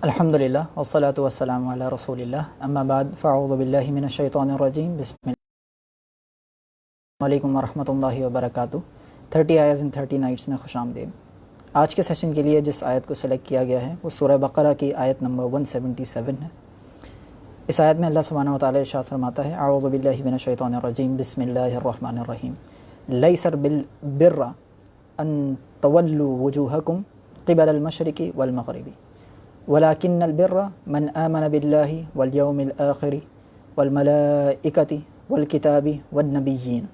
الحمدللہ والصلاۃ والسلام علی رسول اللہ اما بعد فاعوذ باللہ من الشیطان الرجیم بسم اللہ علیکم ورحمۃ اللہ وبرکاتہ 30 آیز ان 30 نائٹس میں خوش آمدید۔ آج کے سیشن کے لیے جس آیت کو سلیکٹ کیا گیا ہے وہ سورہ بقرہ کی آیت نمبر 177 ہے۔ اس آیت میں اللہ سبحانہ و تعالی ارشاد فرماتا ہے اعوذ باللہ من الشیطان الرجیم بسم اللہ الرحمن الرحیم لیس البر ان تولوا وجوہکم قبل المشرق والمغرب ولكن البر من آمن بالله واليوم الآخر والملائكة والكتاب والنبيين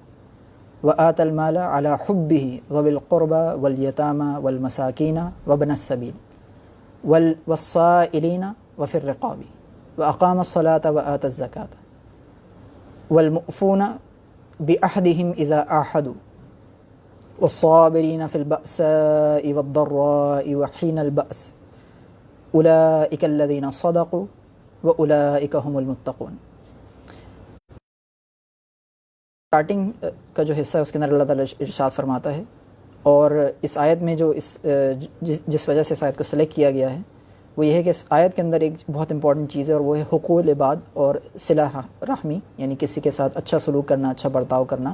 وآتى المال على حبه ذوي القربى واليتامى والمساكين وابن السبيل والصائلين وفي الرقاب وأقام الصلاة وآتى الزكاة والمؤفون بعهدهم إذا عاهدوا والصابرين في البأساء والضراء وحين البأس اولئک الذین صدقوا واولئک هم المتقون۔ اسٹارٹنگ کا جو حصہ ہے اس کے اندر اللہ تعالیٰ ارشاد فرماتا ہے، اور اس آیت میں جو جس وجہ سے اس آیت کو سلیکٹ کیا گیا ہے وہ یہ ہے کہ اس آیت کے اندر ایک بہت امپورٹنٹ چیز ہے، اور وہ ہے حقوق العباد اور صلہ رحمی، یعنی کسی کے ساتھ اچھا سلوک کرنا، اچھا برتاؤ کرنا،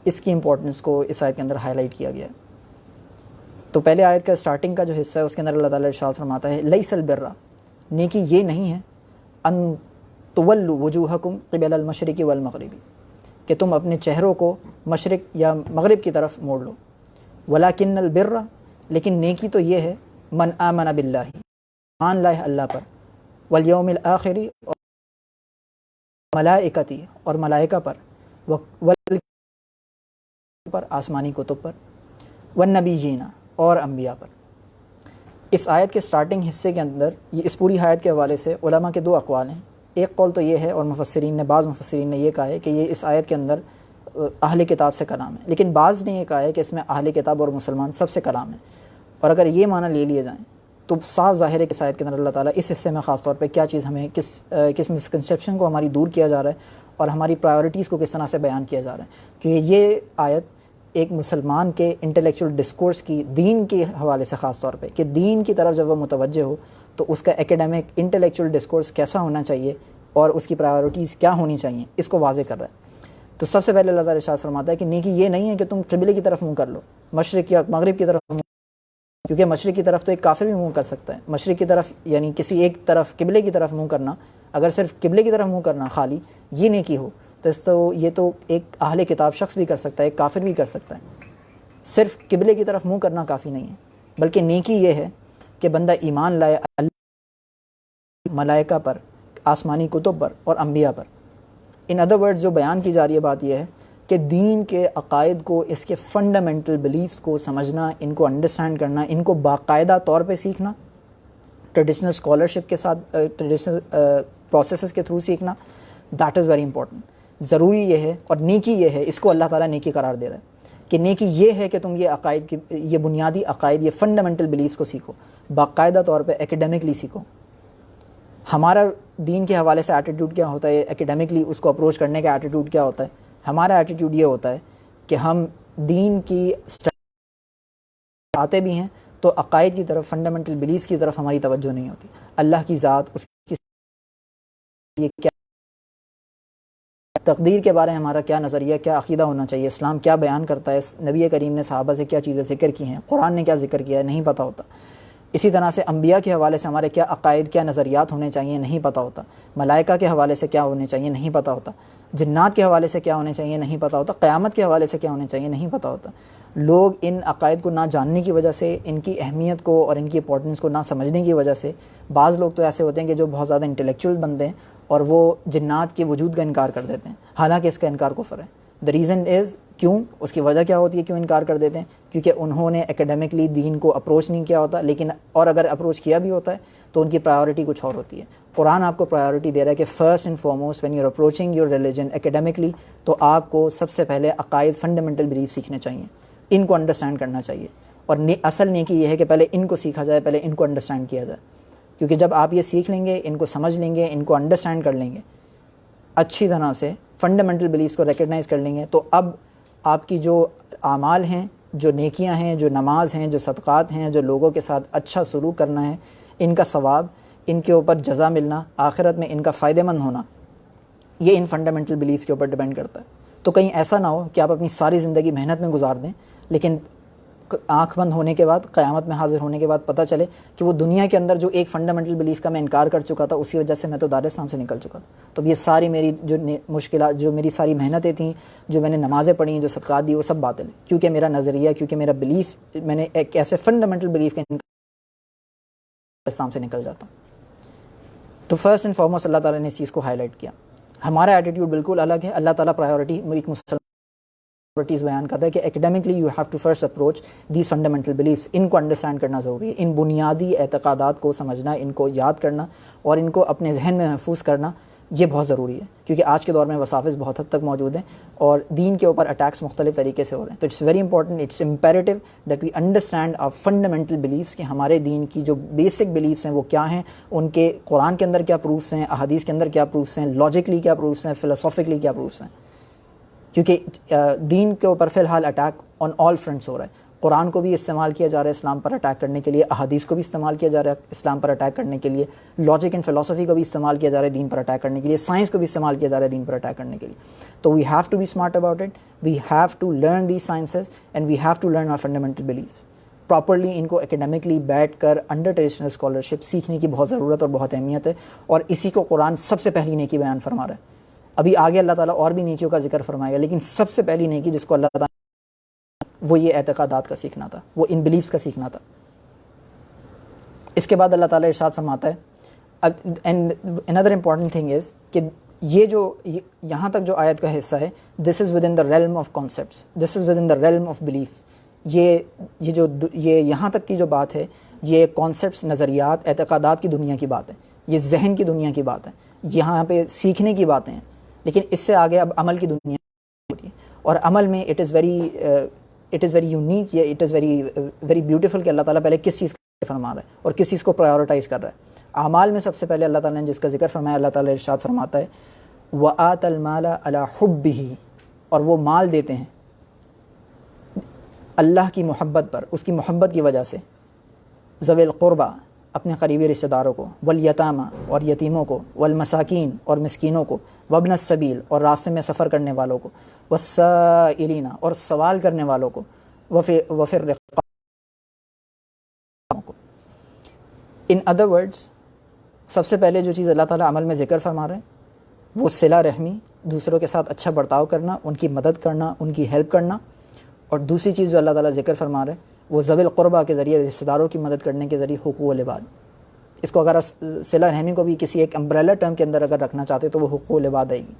اس کی امپورٹنس کو اس آیت کے اندر ہائی لائٹ کیا گیا ہے۔ تو پہلے آیت کا اسٹارٹنگ کا جو حصہ ہے اس کے اندر اللہ تعالیٰ ارشاد فرماتا ہے لیس البر، نیکی یہ نہیں ہے، ان تولوا وجوہکم قبل المشرق والمغرب، کہ تم اپنے چہروں کو مشرق یا مغرب کی طرف موڑ لو، ولکن البر، لیکن نیکی تو یہ ہے، من آمن باللہ، ایمان لائے اللہ پر، والیوم الآخر، اور ملائکتی، اور ملائکہ پر، پر آسمانی کتب پر، والنبیین، اور انبیاء پر۔ اس آیت کے سٹارٹنگ حصے کے اندر یہ اس پوری آیت کے حوالے سے علماء کے دو اقوال ہیں۔ ایک قول تو یہ ہے، اور بعض مفسرین نے یہ کہا ہے کہ یہ اس آیت کے اندر اہل کتاب سے کلام ہے، لیکن بعض نے یہ کہا ہے کہ اس میں اہل کتاب اور مسلمان سب سے کلام ہے۔ اور اگر یہ معنی لے لیے جائیں تو صاف ظاہر ہے کہ اس آیت کے اندر اللہ تعالیٰ اس حصے میں خاص طور پہ کیا چیز ہمیں کس مسکنسیپشن کو ہماری دور کیا جا رہا ہے، اور ہماری پرائیورٹیز کو کس طرح سے بیان کیا جا رہا ہے، کیونکہ یہ آیت ایک مسلمان کے انٹلیکچول ڈسکورس کی، دین کے حوالے سے خاص طور پہ، کہ دین کی طرف جب وہ متوجہ ہو تو اس کا ایکیڈیمک انٹلیکچول ڈسکورس کیسا ہونا چاہیے اور اس کی پرائیورٹیز کیا ہونی چاہیے، اس کو واضح کر رہا ہے۔ تو سب سے پہلے اللہ تعالیٰ ارشاد فرماتا ہے کہ نیکی یہ نہیں ہے کہ تم قبلے کی طرف منہ کر لو، مشرق یا مغرب کی طرف منہ، کیونکہ مشرق کی طرف تو ایک کافر بھی منہ کر سکتا ہے۔ مشرق کی طرف یعنی کسی ایک طرف قبلے کی طرف منہ کرنا، اگر صرف قبلے کی طرف منہ کرنا خالی یہ نیکی ہو تو یہ تو ایک اہل کتاب شخص بھی کر سکتا ہے، ایک کافر بھی کر سکتا ہے۔ صرف قبلے کی طرف منہ کرنا کافی نہیں ہے، بلکہ نیکی یہ ہے کہ بندہ ایمان لائے اللہ، ملائکہ پر، آسمانی کتب پر اور انبیاء پر۔ ان ادر ورڈز جو بیان کی جا رہی ہے بات یہ ہے کہ دین کے عقائد کو، اس کے فنڈامنٹل بلیفز کو سمجھنا، ان کو انڈرسٹینڈ کرنا، ان کو باقاعدہ طور پہ سیکھنا، ٹریڈیشنل اسکالرشپ کے ساتھ، ٹریڈیشنل پروسیسز کے تھرو سیکھنا، دیٹ از ویری امپورٹنٹ۔ ضروری یہ ہے، اور نیکی یہ ہے، اس کو اللہ تعالیٰ نیکی قرار دے رہا ہے کہ نیکی یہ ہے کہ تم یہ عقائد کی، یہ بنیادی عقائد، یہ فنڈامنٹل بلیفز کو سیکھو، باقاعدہ طور پہ ایکیڈیمکلی سیکھو۔ ہمارا دین کے حوالے سے ایٹیٹیوڈ کیا ہوتا ہے، ایکیڈیمکلی اس کو اپروچ کرنے کا ایٹیٹیوڈ کیا ہوتا ہے؟ ہمارا ایٹیٹیوڈ یہ ہوتا ہے کہ ہم دین کی آتے بھی ہیں تو عقائد کی طرف، فنڈامنٹل بلیفز کی طرف ہماری توجہ نہیں ہوتی۔ اللہ کی ذات، اس کی یہ کیا تقدیر کے بارے میں ہمارا کیا نظریہ، کیا عقیدہ ہونا چاہیے، اسلام کیا بیان کرتا ہے، نبی کریم نے صحابہ سے کیا چیزیں ذکر کی ہیں، قرآن نے کیا ذکر کیا ہے، نہیں پتہ ہوتا۔ اسی طرح سے انبیاء کے حوالے سے ہمارے کیا عقائد، کیا نظریات ہونے چاہیے، نہیں پتہ ہوتا۔ ملائکہ کے حوالے سے کیا ہونے چاہیے، نہیں پتہ ہوتا۔ جنات کے حوالے سے کیا ہونے چاہیے، نہیں پتہ ہوتا۔ قیامت کے حوالے سے کیا ہونے چاہیے، نہیں پتہ ہوتا۔ لوگ ان عقائد کو نہ جاننے کی وجہ سے، ان کی اہمیت کو اور ان کی امپورٹنس کو نہ سمجھنے کی وجہ سے، بعض لوگ تو ایسے ہوتے ہیں کہ جو بہت زیادہ انٹلیکچوئل بندے ہیں اور وہ جنات کے وجود کا انکار کر دیتے ہیں، حالانکہ اس کا انکار کفر ہے۔ دا ریزن از، کیوں؟ اس کی وجہ کیا ہوتی ہے کیوں انکار کر دیتے ہیں؟ کیونکہ انہوں نے ایکیڈیمکلی دین کو اپروچ نہیں کیا ہوتا، لیکن اور اگر اپروچ کیا بھی ہوتا ہے تو ان کی پرائیورٹی کچھ اور ہوتی ہے۔ قرآن آپ کو پرائیورٹی دے رہا ہے کہ first and foremost when you are approaching your religion academically, تو آپ کو سب سے پہلے عقائد، فنڈامنٹل بلیف سیکھنے چاہیے، ان کو انڈرسٹینڈ کرنا چاہیے، اور اصل نیکی یہ ہے کہ پہلے ان کو سیکھا جائے، پہلے ان کو انڈرسٹینڈ کیا جائے، کیونکہ جب آپ یہ سیکھ لیں گے، ان کو سمجھ لیں گے، ان کو انڈرسٹینڈ کر لیں گے اچھی طرح سے، فنڈامنٹل بلیفس کو ریکگنائز کر لیں گے، تو اب آپ کی جو اعمال ہیں، جو نیکیاں ہیں، جو نماز ہیں، جو صدقات ہیں، جو لوگوں کے ساتھ اچھا سلوک کرنا ہے، ان کا ثواب ان کے اوپر جزا ملنا، آخرت میں ان کا فائدہ مند ہونا، یہ ان فنڈامنٹل بلیفس کے اوپر ڈیپینڈ کرتا ہے۔ تو کہیں ایسا نہ ہو کہ آپ اپنی ساری زندگی محنت میں گزار دیں، لیکن آنکھ بند ہونے کے بعد، قیامت میں حاضر ہونے کے بعد پتہ چلے کہ وہ دنیا کے اندر جو ایک فنڈامنٹل بلیف کا میں انکار کر چکا تھا، اسی وجہ سے میں تو دار اسلام سے نکل چکا تھا۔ تو یہ ساری میری جو مشکلات، جو میری ساری محنتیں تھیں، جو میں نے نمازیں پڑھی، جو صدقات دی، وہ سب باطل ہے، کیونکہ میرا نظریہ، کیونکہ میرا بلیف، میں نے ایک ایسے فنڈامنٹل بلیف کے اسلام سے نکل جاتا ہوں۔ تو فرسٹ اینڈ فارموسٹ اللہ تعالیٰ نے اس چیز کو ہائی لائٹ کیا۔ ہمارا ایٹیٹیوڈ بالکل الگ ہے۔ اللہ تعالیٰ پرائیورٹی ایک پرائیورٹیز بیان کر رہا ہے کہ academically you have to first approach these fundamental beliefs, ان کو انڈرسٹینڈ کرنا ضروری ہے، ان بنیادی اعتقادات کو سمجھنا، ان کو یاد کرنا اور ان کو اپنے ذہن میں محفوظ کرنا، یہ بہت ضروری ہے، کیونکہ آج کے دور میں وساوس بہت حد تک موجود ہیں اور دین کے اوپر اٹیکس مختلف طریقے سے ہو رہے ہیں۔ تو it's very important, it's imperative that we understand our fundamental beliefs, کہ ہمارے دین کی جو بیسک بلیفس ہیں وہ کیا ہیں، ان کے قرآن کے اندر کیا پروفس ہیں، احادیث کے اندر کیا پروفس ہیں، لاجکلی کیا پروفس ہیں، فلسافکلی کیا پروفس ہیں، کیونکہ دین کے اوپر فی الحال اٹیک آن آل فرنٹس ہو رہا ہے۔ قرآن کو بھی استعمال کیا جا رہا ہے اسلام پر اٹیک کرنے کے لیے، احادیث کو بھی استعمال کیا جا رہا ہے اسلام پر اٹیک کرنے کے لیے، لاجک اینڈ فلسفی کو بھی استعمال کیا جا رہا ہے دین پر اٹیک کرنے کے لیے، سائنس کو بھی استعمال کیا جا رہا ہے دین پر اٹیک کرنے کے لیے۔ تو we have to be smart about it, we have to learn these sciences and we have to learn our fundamental beliefs properly. ان کو اکیڈیمکلی بیٹھ کر انڈر ٹریڈیشنل اسکالرشپ سیکھنے کی بہت ضرورت اور بہت اہمیت ہے، اور اسی کو قرآن سب سے پہلی نیکی بیان فرما رہا ہے۔ ابھی آگے اللہ تعالیٰ اور بھی نیکیوں کا ذکر فرمائے گا، لیکن سب سے پہلی نیکی جس کو اللہ تعالیٰ وہ یہ اعتقادات کا سیکھنا تھا، وہ ان بلیفس کا سیکھنا تھا۔ اس کے بعد اللہ تعالیٰ ارشاد فرماتا ہے، and another important thing is کہ یہ جو یہاں تک جو آیت کا حصہ ہے، this is within the realm of concepts, this is within the realm of belief۔ یہ یہاں تک کی جو بات ہے، یہ کانسیپٹس، نظریات، اعتقادات کی دنیا کی بات ہے، یہ ذہن کی دنیا کی بات ہے، یہاں پہ سیکھنے کی باتیں ہیں، لیکن اس سے آگے اب عمل کی دنیا ہے، اور عمل میں اٹ از ویری یونیک، یا اٹ از ویری بیوٹیفل کہ اللہ تعالیٰ پہلے کس چیز کا فرما رہا ہے اور کس چیز کو پرائیورٹائز کر رہا ہے۔ اعمال میں سب سے پہلے اللہ تعالیٰ نے جس کا ذکر فرمایا، اللہ تعالیٰ ارشاد فرماتا ہے وَآتَ الْمَالَ عَلَى حُبِّهِ، اور وہ مال دیتے ہیں اللہ کی محبت پر، اس کی محبت کی وجہ سے، ذوی القربہ، اپنے قریبی رشتہ داروں کو، والیتامى، اور یتیموں کو، والمساکین، اور مسکینوں کو، وابن السبیل، اور راستے میں سفر کرنے والوں کو، والسائلین، اور سوال کرنے والوں کو، وفی الرقاب کو۔ ان ادر ورڈز، سب سے پہلے جو چیز اللہ تعالیٰ عمل میں ذکر فرما رہے ہیں وہ صلہ رحمی، دوسروں کے ساتھ اچھا برتاؤ کرنا، ان کی مدد کرنا، ان کی ہیلپ کرنا، اور دوسری چیز جو اللہ تعالیٰ ذکر فرما رہے ہیں وہ ذوی القربہ کے ذریعے، رشتہ داروں کی مدد کرنے کے ذریعے حقوق العباد۔ اس کو اگر صلہ رحمی کو بھی کسی ایک امبریلا ٹرم کے اندر اگر رکھنا چاہتے تو وہ حقوق العباد آئے گی۔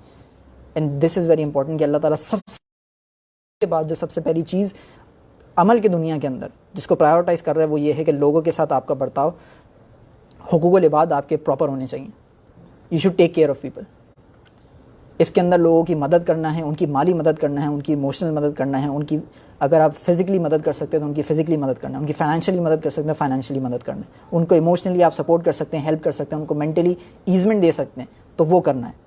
And this is very important کہ اللہ تعالیٰ سب سے بعد جو سب سے پہلی چیز عمل کی دنیا کے اندر جس کو پرائیورٹائز کر رہا ہے وہ یہ ہے کہ لوگوں کے ساتھ آپ کا برتاؤ، حقوق العباد آپ کے پراپر ہونے چاہیے۔ You should take care of people. اس کے اندر لوگوں کی مدد کرنا ہے، ان کی مالی مدد کرنا ہے، ان کی ایموشنل مدد کرنا ہے، ان کی اگر آپ فزیکلی مدد کر سکتے ہیں تو ان کی فزیکلی مدد کرنا ہے، ان کی فائنینشلی مدد کر سکتے ہیں فائنینشلی مدد کرنا ہے، ان کو ایموشنلی آپ سپورٹ کر سکتے ہیں، ہیلپ کر سکتے ہیں، ان کو مینٹلی ایزمنٹ دے سکتے ہیں تو وہ کرنا ہے۔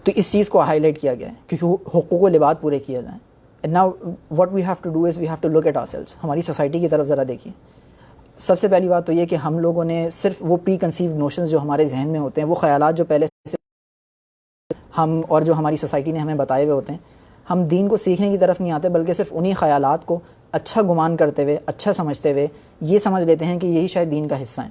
تو اس چیز کو ہائی لائٹ کیا گیا ہے کیونکہ حقوق العباد پورے کیے جائیں۔ And now what we have to do is we have to look at ourselves. ہماری سوسائٹی کی طرف ذرا دیکھیے۔ سب سے پہلی بات تو یہ کہ ہم لوگوں نے صرف وہ پری کنسیوڈ نوشنز جو ہمارے ذہن میں ہوتے ہیں، وہ خیالات جو پہلے سے ہم اور جو ہماری سوسائٹی نے ہمیں بتائے ہوئے ہوتے ہیں، ہم دین کو سیکھنے کی طرف نہیں آتے بلکہ صرف انہی خیالات کو اچھا گمان کرتے ہوئے، اچھا سمجھتے ہوئے یہ سمجھ لیتے ہیں کہ یہی شاید دین کا حصہ ہیں،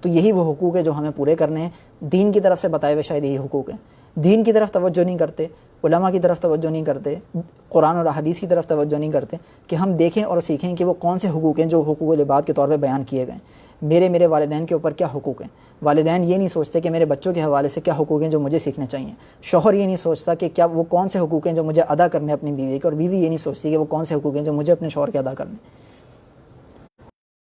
تو یہی وہ حقوق ہے جو ہمیں پورے کرنے ہیں، دین کی طرف سے بتائے ہوئے شاید یہی حقوق ہیں۔ دین کی طرف توجہ نہیں کرتے، علماء کی طرف توجہ نہیں کرتے، قرآن اور حدیث کی طرف توجہ نہیں کرتے کہ ہم دیکھیں اور سیکھیں کہ وہ کون سے حقوق ہیں جو حقوق العباد کے طور پہ بیان کیے گئے ہیں۔ میرے والدین کے اوپر کیا حقوق ہیں۔ والدین یہ نہیں سوچتے کہ میرے بچوں کے حوالے سے کیا حقوق ہیں جو مجھے سیکھنے چاہیے۔ شوہر یہ نہیں سوچتا کہ کیا وہ کون سے حقوق ہیں جو مجھے ادا کرنے اپنی بیوی کے، اور بیوی یہ نہیں سوچتی کہ وہ کون سے حقوق ہیں جو مجھے اپنے شوہر کے ادا کرنے۔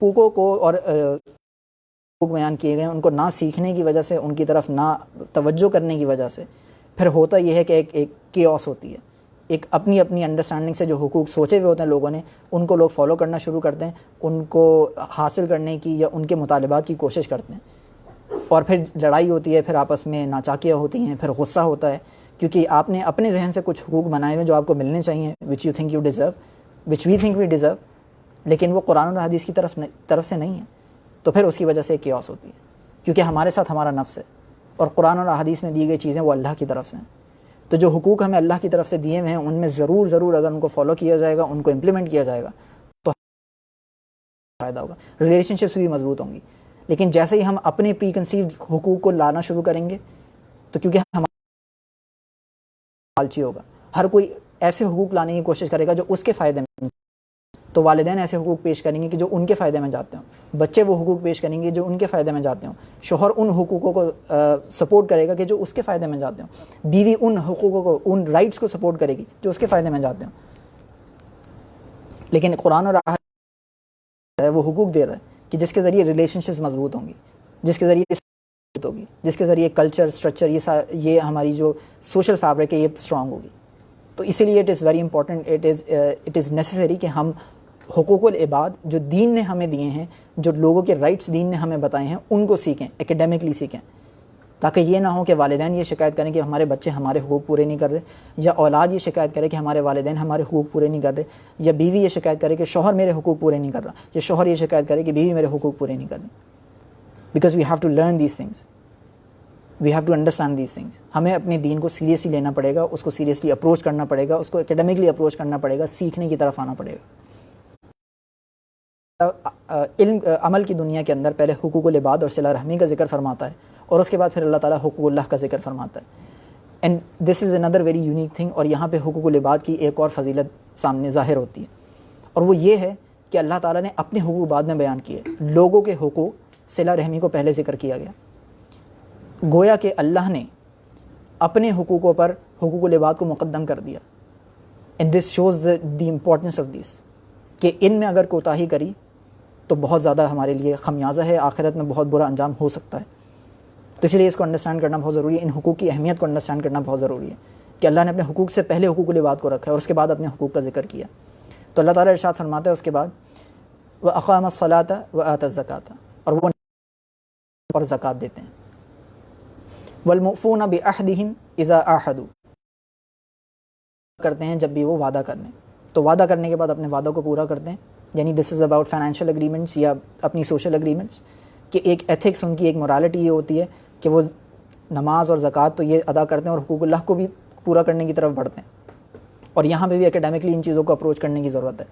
حقوقوں کو اور حقوق بیان کیے گئے ان کو نہ سیکھنے کی وجہ سے، ان کی طرف نہ توجہ کرنے کی وجہ سے پھر ہوتا یہ ہے کہ ایک کیوس ہوتی ہے، ایک اپنی انڈرسٹینڈنگ سے جو حقوق سوچے ہوئے ہوتے ہیں لوگوں نے ان کو لوگ فالو کرنا شروع کرتے ہیں، ان کو حاصل کرنے کی یا ان کے مطالبات کی کوشش کرتے ہیں، اور پھر لڑائی ہوتی ہے، پھر آپس میں ناچاکیاں ہوتی ہیں، پھر غصہ ہوتا ہے کیونکہ آپ نے اپنے ذہن سے کچھ حقوق بنائے ہوئے جو آپ کو ملنے چاہیے، which you think you deserve, which we think we deserve, لیکن وہ قرآن اور حدیث کی طرف سے نہیں ہے۔ تو پھر اس کی وجہ سے کیوس ہوتی ہے، کیونکہ ہمارے ساتھ ہمارا نفس ہے، اور قرآن اور احادیث میں دی گئی چیزیں وہ اللہ کی طرف سے ہیں. تو جو حقوق ہمیں اللہ کی طرف سے دیے ہوئے ہیں ان میں ضرور اگر ان کو فالو کیا جائے گا، ان کو امپلیمنٹ کیا جائے گا تو فائدہ ہوگا، ریلیشن شپس بھی مضبوط ہوں گی. لیکن جیسے ہی ہم اپنے پری کنسیوڈ حقوق کو لانا شروع کریں گے، تو کیونکہ ہمارا لالچی ہوگا، ہر کوئی ایسے حقوق لانے کی کوشش کرے گا جو اس کے فائدے میں، تو والدین ایسے حقوق پیش کریں گے کہ جو ان کے فائدے میں جاتے ہوں، بچے وہ حقوق پیش کریں گے جو ان کے فائدے میں جاتے ہوں، شوہر ان حقوقوں کو سپورٹ کرے گا کہ جو اس کے فائدے میں جاتے ہوں، بیوی ان حقوقوں کو، ان رائٹس کو سپورٹ کرے گی جو اس کے فائدے میں جاتے ہوں. لیکن قرآن اور وہ حقوق دے رہا ہے کہ جس کے ذریعے ریلیشن شپس مضبوط ہوں گی، جس کے ذریعے ہوگی، جس کے ذریعے کلچر اسٹرکچر یہ ہماری جو سوشل فیبرک ہے یہ اسٹرانگ ہوگی. تو اسی لیے it is very important, it is necessary کہ ہم حقوق العباد جو دین نے ہمیں دیے ہیں، جو لوگوں کے رائٹس دین نے ہمیں بتائے ہیں، ان کو سیکھیں، ایکیڈیمکلی سیکھیں، تاکہ یہ نہ ہو کہ والدین یہ شکایت کریں کہ ہمارے بچے ہمارے حقوق پورے نہیں کر رہے، یا اولاد یہ شکایت کرے کہ ہمارے والدین ہمارے حقوق پورے نہیں کر رہے، یا بیوی یہ شکایت کرے کہ شوہر میرے حقوق پورے نہیں کر رہا، یا شوہر یہ شکایت کرے کہ بیوی میرے حقوق پورے نہیں کر رہی. Because we have to learn these things, we have to understand these things. ہمیں اپنے دین کو سیریسلی لینا پڑے گا، اس کو سیریسلی اپروچ کرنا پڑے گا، اس کو ایکیڈیمکلی اپروچ کرنا پڑے گا، سیکھنے کی طرف آنا پڑے گا. علم عمل کی دنیا کے اندر پہلے حقوق العباد اور صلہ رحمی کا ذکر فرماتا ہے، اور اس کے بعد پھر اللہ تعالیٰ حقوق اللہ کا ذکر فرماتا ہے. And this is another very unique thing. اور یہاں پہ حقوق العباد کی ایک اور فضیلت سامنے ظاہر ہوتی ہے، اور وہ یہ ہے کہ اللہ تعالیٰ نے اپنے حقوق بعد میں بیان کیے. لوگوں کے حقوق صلہ رحمی کو پہلے ذکر کیا گیا. گویا کہ اللہ نے اپنے حقوقوں پر حقوق العباد کو مقدم کر دیا. And this shows the importance of this, کہ ان میں اگر کوتاہی کری تو بہت زیادہ ہمارے لیے خمیازہ ہے، آخرت میں بہت برا انجام ہو سکتا ہے. تو اس لیے اس کو انڈرسٹینڈ کرنا بہت ضروری ہے، ان حقوق کی اہمیت کو انڈرسٹینڈ کرنا بہت ضروری ہے کہ اللہ نے اپنے حقوق سے پہلے حقوق العباد کو رکھا ہے اور اس کے بعد اپنے حقوق کا ذکر کیا. تو اللہ تعالیٰ ارشاد فرماتا ہے اس کے بعد وَأَقَامَ الصَّلَاةَ وَآتَى الزَّكَاةَ، اور وہ اور زکوٰۃ دیتے ہیں. وَالْمُوفُونَ بِعَهْدِهِمْ إِذَا عَاهَدُوا، کرتے ہیں جب بھی وہ وعدہ کر لیں. تو وعدہ کرنے کے بعد اپنے وعدوں کو پورا کرتے ہیں. یعنی دس از اباؤٹ فائنینشیل اگریمنٹس یا اپنی سوشل اگریمنٹس، کہ ایک ایتھکس، ان کی ایک مورالٹی یہ ہوتی ہے کہ وہ نماز اور زکوٰۃ تو یہ ادا کرتے ہیں اور حقوق اللہ کو بھی پورا کرنے کی طرف بڑھتے ہیں. اور یہاں پہ بھی اکیڈیمکلی ان چیزوں کو اپروچ کرنے کی ضرورت ہے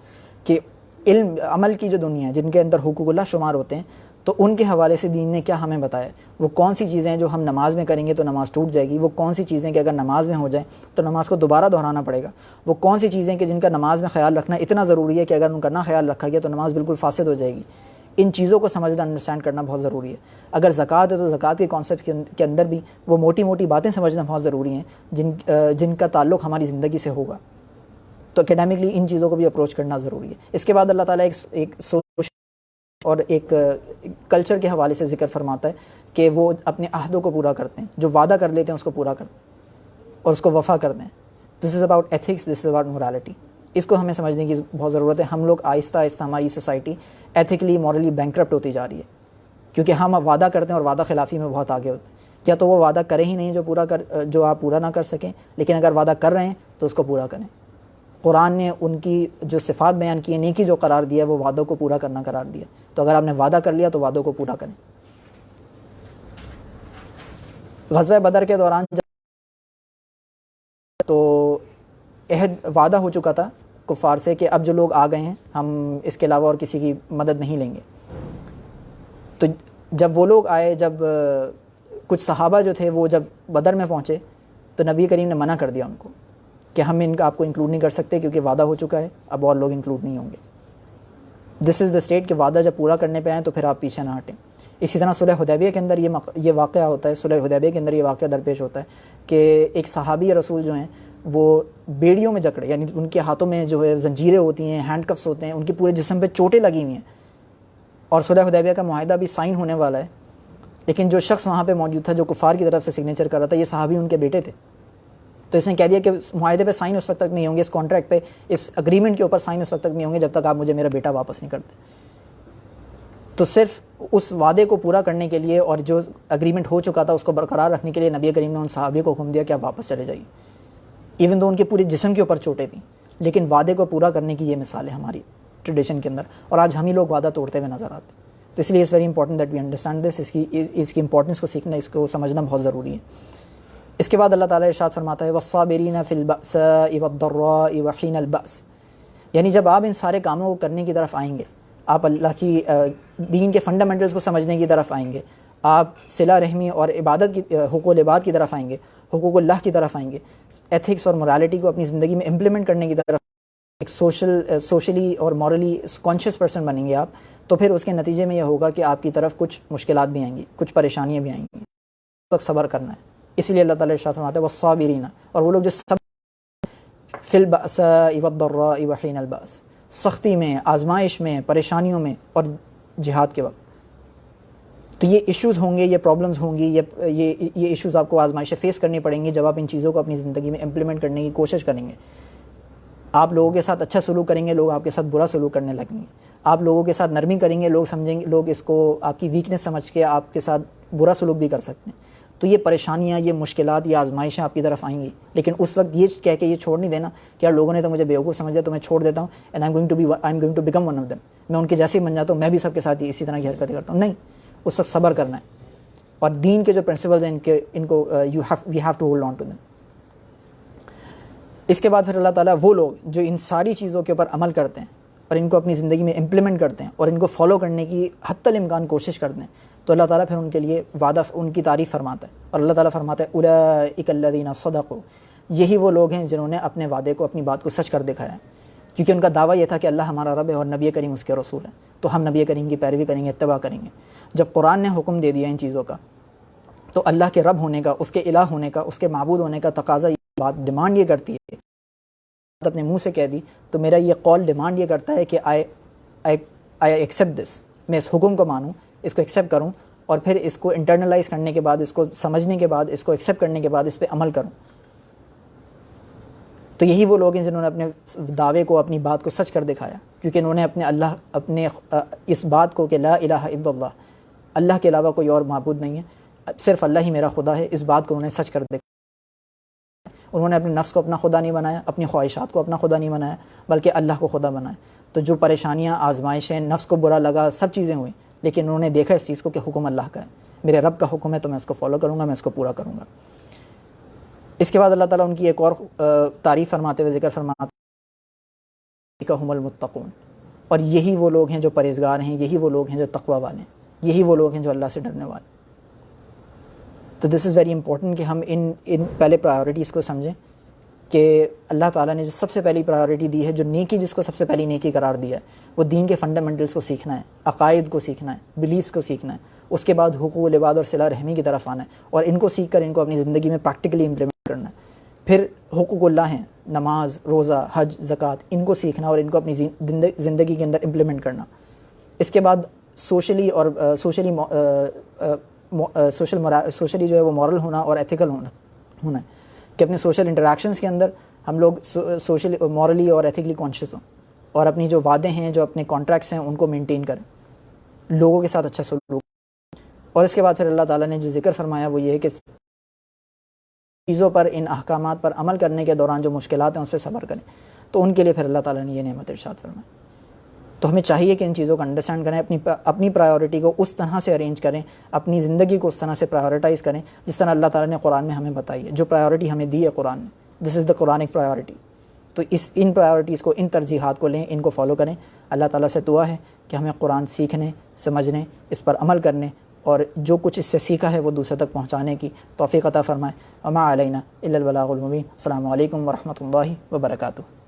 کہ علم عمل کی جو دنیا ہے جن کے اندر حقوق اللہ شمار ہوتے ہیں، تو ان کے حوالے سے دین نے کیا ہمیں بتایا، وہ کون سی چیزیں ہیں جو ہم نماز میں کریں گے تو نماز ٹوٹ جائے گی، وہ کون سی چیزیں کہ اگر نماز میں ہو جائیں تو نماز کو دوبارہ دہرانا پڑے گا، وہ کون سی چیزیں کہ جن کا نماز میں خیال رکھنا اتنا ضروری ہے کہ اگر ان کا نہ خیال رکھا گیا تو نماز بالکل فاسد ہو جائے گی. ان چیزوں کو سمجھنا، انڈرسٹینڈ کرنا بہت ضروری ہے. اگر زکوٰۃ ہے تو زکوٰۃ کے کانسیپٹ کے اندر بھی وہ موٹی موٹی باتیں سمجھنا بہت ضروری ہیں جن کا تعلق ہماری زندگی سے ہوگا. تو اکیڈیمکلی ان چیزوں کو بھی اپروچ کرنا ضروری ہے. اس کے بعد اللہ تعالیٰ ایک سوشل اور ایک کلچر کے حوالے سے ذکر فرماتا ہے کہ وہ اپنے عہدوں کو پورا کرتے ہیں، جو وعدہ کر لیتے ہیں اس کو پورا کرتے ہیں اور اس کو وفا کرتے ہیں. This is about ethics, this is about morality. اس کو ہمیں سمجھنے کی بہت ضرورت ہے. ہم لوگ آہستہ آہستہ ہماری سوسائٹی ایتھیکلی مورلی بینکرپٹ ہوتی جا رہی ہے، کیونکہ ہم وعدہ کرتے ہیں اور وعدہ خلافی میں بہت آگے ہوتے ہیں. یا تو وہ وعدہ کریں ہی نہیں جو آپ پورا نہ کر سکیں، لیکن اگر وعدہ کر رہے ہیں تو اس کو پورا کریں. قرآن نے ان کی جو صفات بیان کی ہے، نیکی جو قرار دیا ہے، وہ وعدوں کو پورا کرنا قرار دیا. تو اگر آپ نے وعدہ کر لیا تو وعدوں کو پورا کریں. غزوہ بدر کے دوران تو عہد وعدہ ہو چکا تھا کفار سے کہ اب جو لوگ آ گئے ہیں ہم اس کے علاوہ اور کسی کی مدد نہیں لیں گے. تو جب وہ لوگ آئے، جب کچھ صحابہ جو تھے وہ جب بدر میں پہنچے تو نبی کریم نے منع کر دیا ان کو کہ ہم ان کا آپ کو انکلوڈ نہیں کر سکتے کیونکہ وعدہ ہو چکا ہے، اب اور لوگ انکلوڈ نہیں ہوں گے. دس از دا اسٹیٹ کہ وعدہ جب پورا کرنے پہ آئیں تو پھر آپ پیچھے نہ ہٹیں. اسی طرح صلح حدیبیہ کے اندر یہ واقعہ ہوتا ہے، صلح حدیبیہ کے اندر یہ واقعہ درپیش ہوتا ہے کہ ایک صحابی رسول جو ہیں وہ بیڑیوں میں جکڑے، یعنی ان کے ہاتھوں میں جو ہے زنجیریں ہوتی ہیں، ہینڈ کفس ہوتے ہیں، ان کے پورے جسم پہ چوٹیں لگی ہوئی ہیں، اور صلح حدیبیہ کا معاہدہ بھی سائن ہونے والا ہے. لیکن جو شخص وہاں پہ موجود تھا جو کفار کی طرف سے سگنیچر کر رہا تھا، یہ صحابی ان کے بیٹے تھے. تو اس نے کہہ دیا کہ معاہدے پہ سائن اس وقت تک نہیں ہوں گے، اس کانٹریکٹ پہ، اس اگریمنٹ کے اوپر سائن اس وقت تک نہیں ہوں گے جب تک آپ مجھے میرا بیٹا واپس نہیں کرتے. تو صرف اس وعدے کو پورا کرنے کے لیے اور جو اگریمنٹ ہو چکا تھا اس کو برقرار رکھنے کے لیے نبی کریم نے ان صحابی کو حکم دیا کہ آپ واپس چلے جائیے. ایون دو ان کے پورے جسم کے اوپر چوٹیں تھیں، لیکن وعدے کو پورا کرنے کی یہ مثال ہے ہماری ٹریڈیشن کے اندر. اور آج ہم ہی لوگ وعدہ توڑتے ہوئے نظر آتے ہیں. تو اس لیے it's very important that we understand this. اس کی امپورٹنس کو سیکھنا، اس کو سمجھنا بہت ضروری ہے. اس کے بعد اللہ تعالیٰ ارشاد فرماتا ہے وَالصَّابِرِينَ فِي الْبَأْسَاءِ وَالضَّرَّاءِ وَحِينَ الْبَأْسِ. یعنی جب آپ ان سارے کاموں کو کرنے کی طرف آئیں گے، آپ اللہ کی دین کے فنڈامنٹلز کو سمجھنے کی طرف آئیں گے، آپ صلہ رحمی اور عبادت کی حقوق العباد کی طرف آئیں گے، حقوق اللہ کی طرف آئیں گے، ایتھکس اور morality کو اپنی زندگی میں امپلیمنٹ کرنے کی طرف، ایک سوشلی اور مورلی کانشیس پرسن بنیں گے آپ، تو پھر اس کے نتیجے میں یہ ہوگا کہ آپ کی طرف کچھ مشکلات بھی آئیں گی، کچھ پریشانیاں بھی آئیں گی. اس وقت صبر کرنا ہے. اسی لیے اللہ تعالیٰ ارشاد فرماتا ہے والصابرین، اور وہ لوگ جو فی البأساء والضراء وحین البأس، سختی میں، آزمائش میں، پریشانیوں میں اور جہاد کے وقت. تو یہ ایشوز ہوں گے، یہ پرابلمز ہوں گی، یہ ایشوز آپ کو آزمائشیں فیس کرنی پڑیں گی جب آپ ان چیزوں کو اپنی زندگی میں امپلیمنٹ کرنے کی کوشش کریں گے. آپ لوگوں کے ساتھ اچھا سلوک کریں گے، لوگ آپ کے ساتھ برا سلوک کرنے لگیں گے. آپ لوگوں کے ساتھ نرمی کریں گے، لوگ سمجھیں گے، لوگ اس کو آپ کی ویکنس سمجھ کے آپ کے ساتھ برا سلوک بھی کر سکتے ہیں. تو یہ پریشانیاں، یہ مشکلات، یہ آزمائشیں آپ کی طرف آئیں گی، لیکن اس وقت یہ کہہ کے یہ چھوڑ نہیں دینا کہ یار لوگوں نے تو مجھے بیوقوف سمجھا تو میں چھوڑ دیتا ہوں and I am going to become one of them, میں ان کے جیسے ہی بن جاتا ہوں، میں بھی سب کے ساتھ اسی طرح کی حرکتیں کرتا ہوں. نہیں، اس وقت صبر کرنا ہے، اور دین کے جو پرنسپلز ہیں ان کو we have to hold on to them. اس کے بعد پھر اللہ تعالیٰ وہ لوگ جو ان ساری چیزوں کے اوپر عمل کرتے ہیں اور ان کو اپنی زندگی میں امپلیمنٹ کرتے ہیں اور ان کو فالو کرنے کی حتی الامکان کوشش کرتے ہیں، تو اللہ تعالیٰ پھر ان کے لیے وعدہ، ان کی تعریف فرماتا ہے. اور اللہ تعالیٰ فرماتا ہے اولئک الذین صدقوا، یہی وہ لوگ ہیں جنہوں نے اپنے وعدے کو، اپنی بات کو سچ کر دکھایا ہے. کیونکہ ان کا دعویٰ یہ تھا کہ اللہ ہمارا رب ہے اور نبی کریم اس کے رسول ہیں، تو ہم نبی کریم کی پیروی کریں گے، اتباع کریں گے. جب قرآن نے حکم دے دیا ان چیزوں کا، تو اللہ کے رب ہونے کا، اس کے الہ ہونے کا، اس کے معبود ہونے کا تقاضا، یہ بات ڈیمانڈ یہ کرتی ہے، اپنے منہ سے کہہ دی تو میرا یہ قول ڈیمانڈ یہ کرتا ہے کہ آئی ایکسیپٹ دس، میں اس حکم کو مانوں، اس کو ایکسیپٹ کروں، اور پھر اس کو انٹرنلائز کرنے کے بعد، اس کو سمجھنے کے بعد، اس کو ایکسیپٹ کرنے کے بعد اس پہ عمل کروں. تو یہی وہ لوگ ہیں جنہوں نے اپنے دعوے کو، اپنی بات کو سچ کر دکھایا، کیونکہ انہوں نے اپنے اس بات کو کہ لا الہ الا اللہ، اللہ کے علاوہ کوئی اور معبود نہیں ہے، صرف اللہ ہی میرا خدا ہے، اس بات کو انہوں نے سچ کر دکھایا. انہوں نے اپنے نفس کو اپنا خدا نہیں بنایا، اپنی خواہشات کو اپنا خدا نہیں بنایا، بلکہ اللہ کو خدا بنایا. تو جو پریشانیاں، آزمائشیں، نفس کو برا لگا، سب چیزیں ہوئیں، لیکن انہوں نے دیکھا اس چیز کو کہ حکم اللہ کا ہے، میرے رب کا حکم ہے، تو میں اس کو فالو کروں گا، میں اس کو پورا کروں گا. اس کے بعد اللہ تعالیٰ ان کی ایک اور تعریف فرماتے ہوئے ذکر فرماتے ہیں ہم المتقون، اور یہی وہ لوگ ہیں جو پرہیزگار ہیں، یہی وہ لوگ ہیں جو تقوی والے ہیں، یہی وہ لوگ ہیں جو اللہ سے ڈرنے والے. تو دس از ویری امپورٹنٹ کہ ہم ان پہلے پرائیورٹیز کو سمجھیں کہ اللہ تعالیٰ نے جو سب سے پہلی پرائیورٹی دی ہے، جو نیکی جس کو سب سے پہلی نیکی قرار دیا ہے، وہ دین کے فنڈامنٹلز کو سیکھنا ہے، عقائد کو سیکھنا ہے، بلیفز کو سیکھنا ہے. اس کے بعد حقوق العباد اور صلہ رحمی کی طرف آنا ہے، اور ان کو سیکھ کر ان کو اپنی زندگی میں پریکٹیکلی امپلیمنٹ کرنا ہے. پھر حقوق اللہ ہیں، نماز، روزہ، حج، زکوٰۃ، ان کو سیکھنا اور ان کو اپنی زندگی کے اندر امپلیمنٹ کرنا. اس کے بعد سوشلی جو ہے وہ مورل ہونا اور ایتھیکل ہونا ہے کہ اپنے سوشل انٹریکشنز کے اندر ہم لوگ سوشلی، مورلی اور ایتھیکلی کانشیس ہوں، اور اپنی جو وعدے ہیں، جو اپنے کانٹریکٹس ہیں، ان کو مینٹین کریں، لوگوں کے ساتھ اچھا سلوک. اور اس کے بعد پھر اللہ تعالیٰ نے جو ذکر فرمایا وہ یہ ہے کہ چیزوں پر، ان احکامات پر عمل کرنے کے دوران جو مشکلات ہیں اس پہ صبر کریں. تو ان کے لیے پھر اللہ تعالیٰ نے یہ نعمت ارشاد فرمائی. تو ہمیں چاہیے کہ ان چیزوں کو انڈرسٹینڈ کریں، اپنی پرائیورٹی کو اس طرح سے ارینج کریں، اپنی زندگی کو اس طرح سے پرائیورٹائز کریں جس طرح اللہ تعالیٰ نے قرآن میں ہمیں بتائی ہے. جو پرائیورٹی ہمیں دی ہے قرآن نے، دس از دا قرآنک پرائیورٹی. تو ان پرائیورٹیز کو، ان ترجیحات کو لیں، ان کو فالو کریں. اللہ تعالیٰ سے دعا ہے کہ ہمیں قرآن سیکھنے، سمجھنے، اس پر عمل کرنے، اور جو کچھ اس سے سیکھا ہے وہ دوسرے تک پہنچانے کی توفیق عطا فرمائے. وما علینا الا البلاغ المبین. السلام علیکم ورحمۃ اللہ وبرکاتہ.